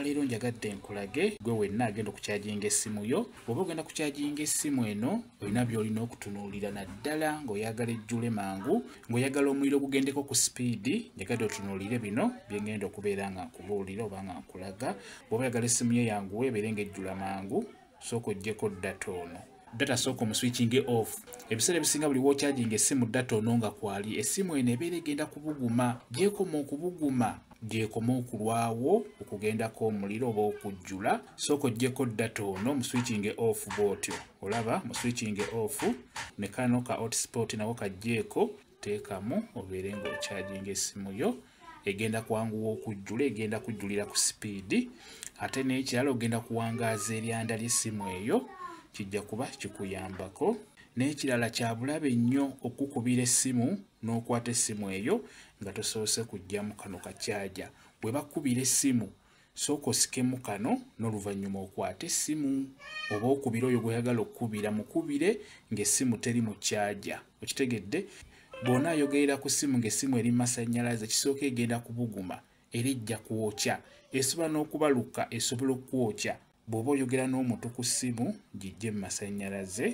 olwaleero njagadde nkulage gwe wenna agenda okukyajinga essimu yo. Bw'oba ogenda kukyajinga essimu eno olina by'olina okutunuulira naddala ng'oyagala ejjule mangu, ng'oyagala omuliro gugendeko ku sipiidi. Njagadde otunuulire bino bye ngenda okubeera nga nkubuulira oba nga nkulaga. Bw'oba oyagala essimu yo yanguwe ebeere ng'ejjula mangu, sooka oggyeko data ono. Data sooka omuswitchinge off. Ebiseera ebisinga buli w'okyajinga essimu data ono nga kwali, essimu eno ebeera egenda kubuguma. Gy'ekoma okubuguma gy'ekoma okulwawo okugendako omuliro oba okujjula. Sooka oggyeko data ono muswitchinge off bw'otyo. Olaba muswitchinge off ne kano ka hotspot nawo kaggyeko, teekamu obeere ng'okyajinga essimu yo. Egenda kwanguwa okujjula, egenda kujjulira ku sipiidi. Ate n'ekirala ogenda kuwangaaza eryanda ly'essimu eyo, kijja kuba kikuyambako. N'ekirala kya bulabe nnyo okukubira essimu n'okwata essimu eyo nga tosoose kuggyamu kano kacaaja. Bwe bakubira essimu sooka osikemu kano n'oluvannyuma okwate essimu. Oba okubira oyo gw'oyagala okkubira mukubire ng'essimu teri mu caaja. Okitegedde? Bw'onaayogerera ku ssimu ng'essimu eri masannyalaze, kisooka egenda kubuguma era ejja kwokya. Esobola n'okubaluka, esobola okwokya. Bw'oba oyogera n'omuntu ku ssimu giggye mu masannyalaze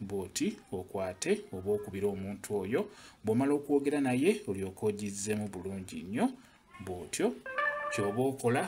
bw'oti okwate oba okubira omuntu oyo. Bw'omala okwogera naye olyoke ogizzeemu bulungi nnyo bw'otyo. Ky'oba okola